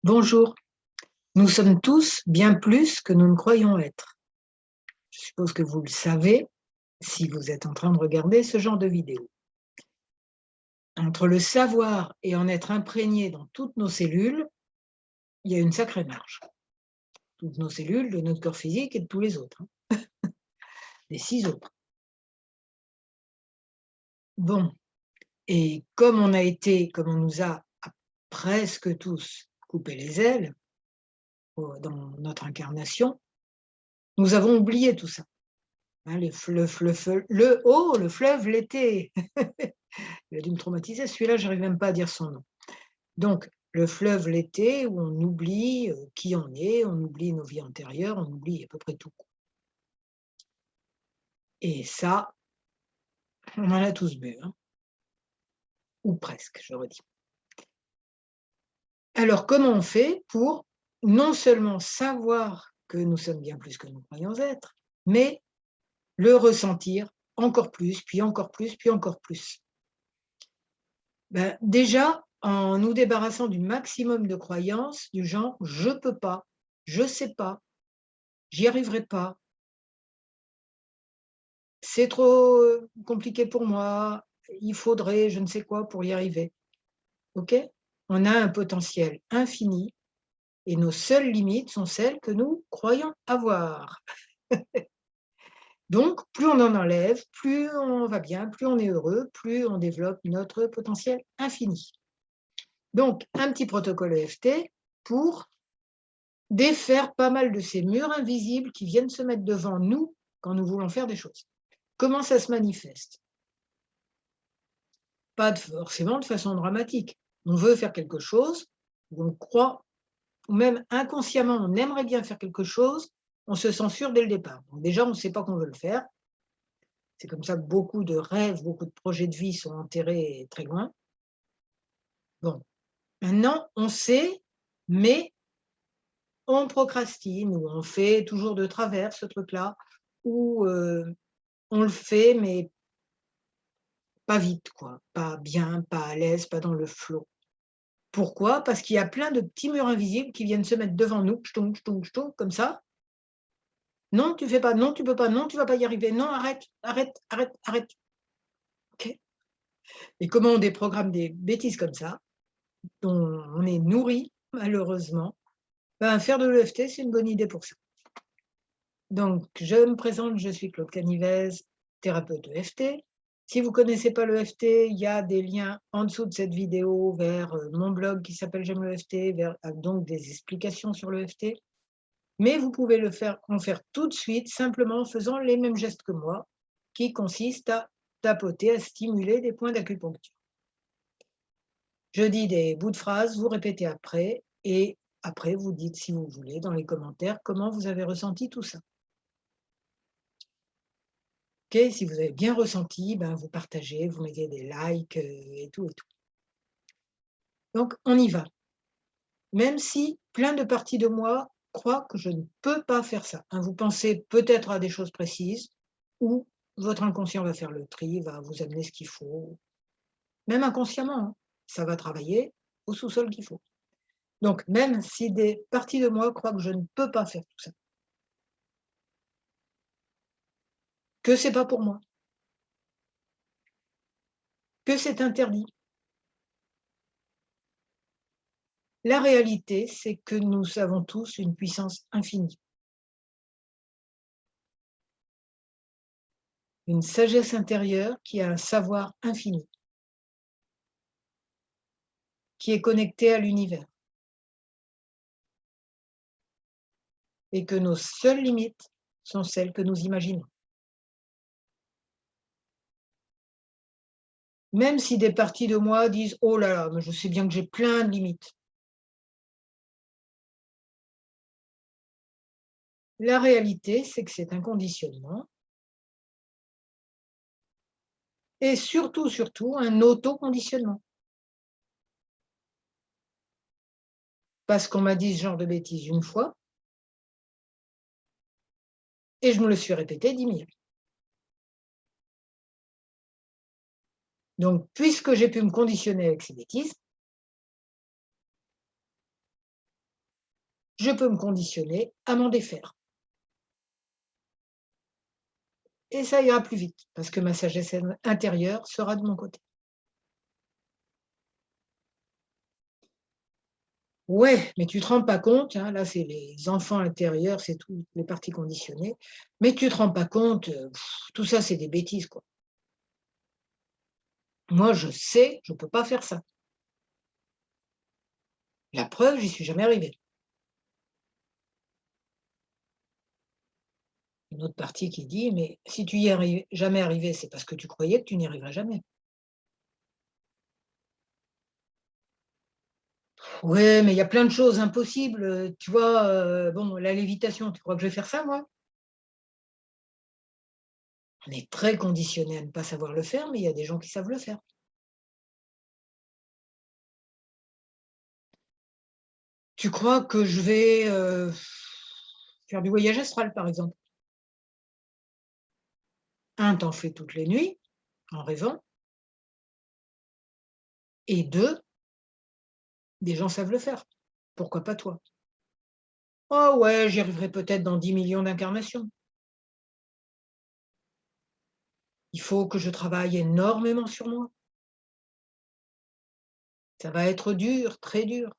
Bonjour, nous sommes tous bien plus que nous ne croyons être. Je suppose que vous le savez si vous êtes en train de regarder ce genre de vidéo. Entre le savoir et en être imprégné dans toutes nos cellules, il y a une sacrée marge. Toutes nos cellules de notre corps physique et de tous les autres, les 6 autres. Bon, et comme on nous a presque tous coupé les ailes dans notre incarnation, nous avons oublié tout ça. Hein, le fleuve, l'été. Il a dû me traumatiser, celui-là, j'arrive même pas à dire son nom. Donc, le fleuve l'été où on oublie qui on est, on oublie nos vies antérieures, on oublie à peu près tout. Et ça, on en a tous bu, hein, ou presque, je redis. Alors, comment on fait pour non seulement savoir que nous sommes bien plus que nous croyons être, mais le ressentir encore plus, puis encore plus, puis encore plus? Ben, déjà, en nous débarrassant du maximum de croyances du genre: «Je peux pas, je sais pas, j'y arriverai pas, c'est trop, compliqué pour moi, il faudrait je ne sais quoi pour y arriver». OK? On a un potentiel infini et nos seules limites sont celles que nous croyons avoir. Donc plus on en enlève, plus on va bien, plus on est heureux, plus on développe notre potentiel infini. Donc un petit protocole EFT pour défaire pas mal de ces murs invisibles qui viennent se mettre devant nous quand nous voulons faire des choses. Comment ça se manifeste? Pas forcément de façon dramatique. On veut faire quelque chose, ou on croit, ou même inconsciemment, on aimerait bien faire quelque chose, on se censure dès le départ. Donc déjà, on ne sait pas qu'on veut le faire. C'est comme ça que beaucoup de rêves, beaucoup de projets de vie sont enterrés très loin. Bon, maintenant, on sait, mais on procrastine, ou on fait toujours de travers ce truc-là, ou on le fait, mais pas vite, quoi, pas bien, pas à l'aise, pas dans le flow. Pourquoi? Parce qu'il y a plein de petits murs invisibles qui viennent se mettre devant nous, ch'toung, ch'toung, ch'toung, comme ça. «Non, tu fais pas, non, tu peux pas, non, tu vas pas y arriver, non, arrête, arrête, arrête, arrête». OK? Et comment on déprogramme des bêtises comme ça, dont on est nourri malheureusement, ben, faire de l'EFT, c'est une bonne idée pour ça. Donc je me présente, je suis Claude Canivez, thérapeute EFT. Si vous ne connaissez pas l'EFT, il y a des liens en dessous de cette vidéo vers, mon blog qui s'appelle «J'aime l'EFT», vers donc des explications sur l'EFT. Mais vous pouvez en faire tout de suite, simplement en faisant les mêmes gestes que moi, qui consistent à tapoter, à stimuler des points d'acupuncture. Je dis des bouts de phrases, vous répétez après et après vous dites, si vous voulez, dans les commentaires, comment vous avez ressenti tout ça. OK, si vous avez bien ressenti, ben, vous partagez, vous mettez des likes, et tout et tout. Donc on y va. Même si plein de parties de moi croient que je ne peux pas faire ça, hein. Vous pensez peut-être à des choses précises ou votre inconscient va faire le tri, va vous amener ce qu'il faut, même inconsciemment, hein. Ça va travailler au sous-sol qu'il faut. Donc même si des parties de moi croient que je ne peux pas faire tout ça, que c'est pas pour moi, que c'est interdit. La réalité, c'est que nous avons tous une puissance infinie, une sagesse intérieure qui a un savoir infini, qui est connectée à l'univers et que nos seules limites sont celles que nous imaginons. Même si des parties de moi disent: «Oh là là, mais je sais bien que j'ai plein de limites». La réalité, c'est que c'est un conditionnement et surtout, surtout un autoconditionnement. Parce qu'on m'a dit ce genre de bêtises une fois et je me le suis répété 10 000. Donc puisque j'ai pu me conditionner avec ces bêtises, je peux me conditionner à m'en défaire. Et ça ira plus vite, parce que ma sagesse intérieure sera de mon côté. Ouais, mais tu te rends pas compte, hein, là, c'est les enfants intérieurs, c'est toutes les parties conditionnées, mais tu te rends pas compte, tout ça, c'est des bêtises, quoi. Moi, je sais, je peux pas faire ça. La preuve, j'y suis jamais arrivée. Une autre partie qui dit: «Mais si tu y es jamais arrivé, c'est parce que tu croyais que tu n'y arriverais jamais». Ouais, mais il y a plein de choses impossibles, tu vois, bon, la lévitation, tu crois que je vais faire ça, moi? On est très conditionné à ne pas savoir le faire, mais il y a des gens qui savent le faire. Tu crois que je vais, faire du voyage astral, par exemple? Un, tu fais toutes les nuits, en rêvant, et 2, des gens savent le faire. Pourquoi pas toi? «Oh ouais, j'y arriverai peut-être dans 10 millions d'incarnations». Il faut que je travaille énormément sur moi. Ça va être dur, très dur.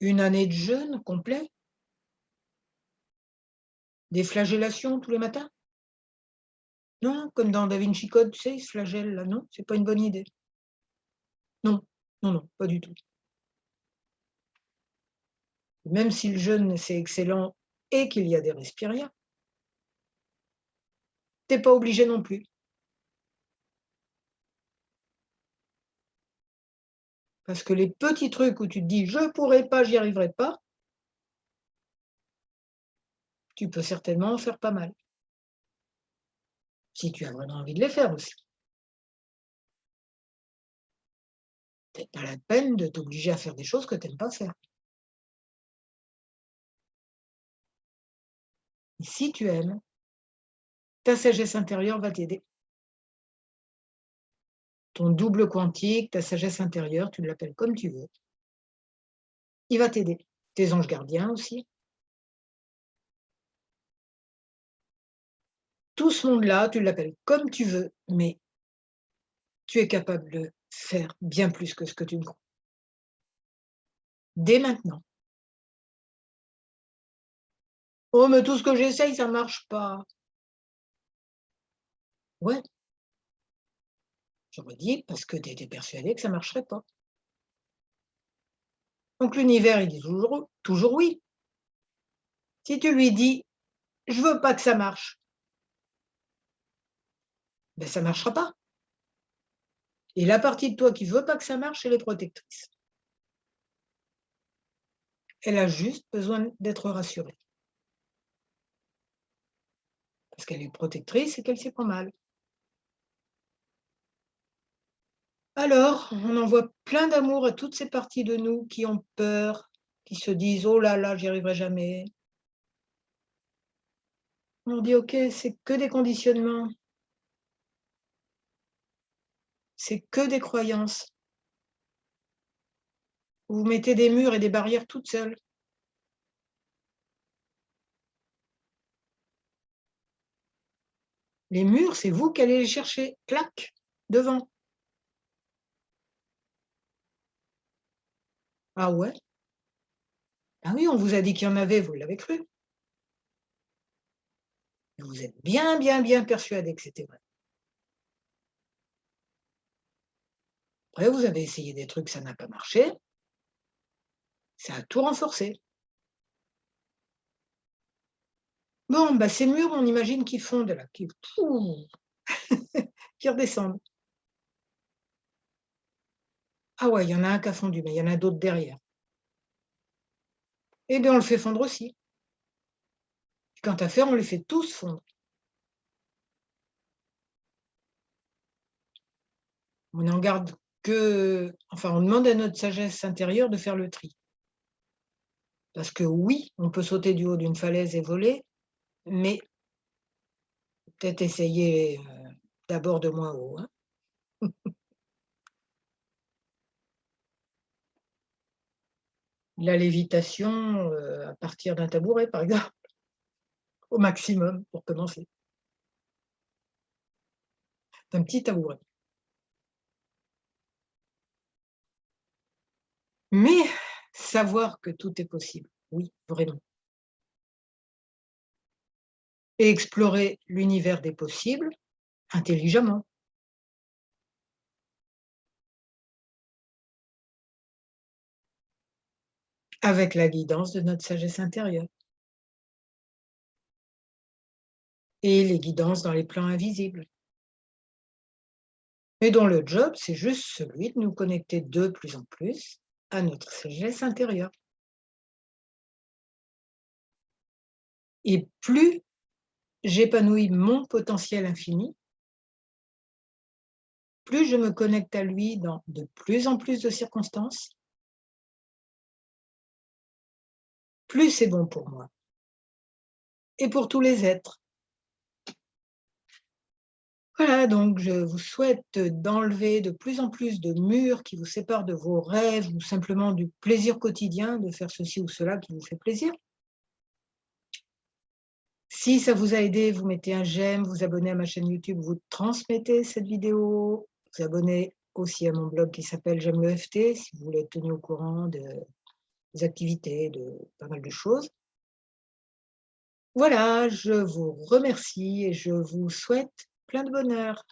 Une année de jeûne complet, des flagellations tous les matins? Non, comme dans Da Vinci Code, tu sais, il se flagelle là, non, c'est pas une bonne idée. Non, non, non, pas du tout. Même si le jeûne, c'est excellent et qu'il y a des respiriens, tu es pas obligé non plus. Parce que les petits trucs où tu te dis: «Je pourrais pas, j'y arriverai pas», tu peux certainement en faire pas mal, si tu as vraiment envie de les faire aussi. C'est pas la peine de t'obliger à faire des choses que tu aimes pas faire. Et si tu aimes, ta sagesse intérieure va t'aider. Ton double quantique, ta sagesse intérieure, tu l'appelles comme tu veux, il va t'aider. Tes anges gardiens aussi. Tout ce monde-là, tu l'appelles comme tu veux, mais tu es capable de faire bien plus que ce que tu ne crois. Dès maintenant. «Oh mais tout ce que j'essaye, ça marche pas». Ouais, j'aurais dit parce que tu étais persuadé que ça marcherait pas. Donc l'univers, il dit toujours oui. Si tu lui dis: «Je veux pas que ça marche», ben ça marchera pas. Et la partie de toi qui veut pas que ça marche, elle est protectrice. Elle a juste besoin d'être rassurée. Parce qu'elle est protectrice et qu'elle s'y prend mal. Alors, on envoie plein d'amour à toutes ces parties de nous qui ont peur, qui se disent: «Oh là là, j'y arriverai jamais». On leur dit: «OK, c'est que des conditionnements, c'est que des croyances. Vous mettez des murs et des barrières toutes seules. Les murs, c'est vous qui allez les chercher, clac, devant». «Ah ouais? Ah oui, on vous a dit qu'il y en avait, vous l'avez cru. Mais vous êtes bien, bien, bien persuadés que c'était vrai. Après, vous avez essayé des trucs, ça n'a pas marché, ça a tout renforcé. Bon, bah, ces murs, on imagine qu'ils fondent là, qui pouf, qui redescendent. Ah ouais, il y en a un qui a fondu, mais il y en a d'autres derrière. Eh bien, on le fait fondre aussi. Puis quant à faire, on les fait tous fondre. On en garde que enfin, on demande à notre sagesse intérieure de faire le tri. Parce que oui, on peut sauter du haut d'une falaise et voler, mais peut-être essayer, d'abord de moins haut, hein. la lévitation à partir d'un tabouret, par exemple, au maximum, pour commencer. Un petit tabouret. Mais savoir que tout est possible, oui, vraiment. Et explorer l'univers des possibles intelligemment, avec la guidance de notre sagesse intérieure et les guidances dans les plans invisibles. Et dont le job, c'est juste celui de nous connecter de plus en plus à notre sagesse intérieure. Et plus j'épanouis mon potentiel infini, plus je me connecte à lui dans de plus en plus de circonstances, plus c'est bon pour moi et pour tous les êtres. Voilà, donc je vous souhaite d'enlever de plus en plus de murs qui vous séparent de vos rêves ou simplement du plaisir quotidien de faire ceci ou cela qui vous fait plaisir. Si ça vous a aidé, vous mettez un j'aime, vous abonnez à ma chaîne YouTube, vous transmettez cette vidéo, vous abonnez aussi à mon blog qui s'appelle J'aime le FT, si vous voulez être tenu au courant des activités, de pas mal de choses. Voilà, je vous remercie et je vous souhaite plein de bonheur.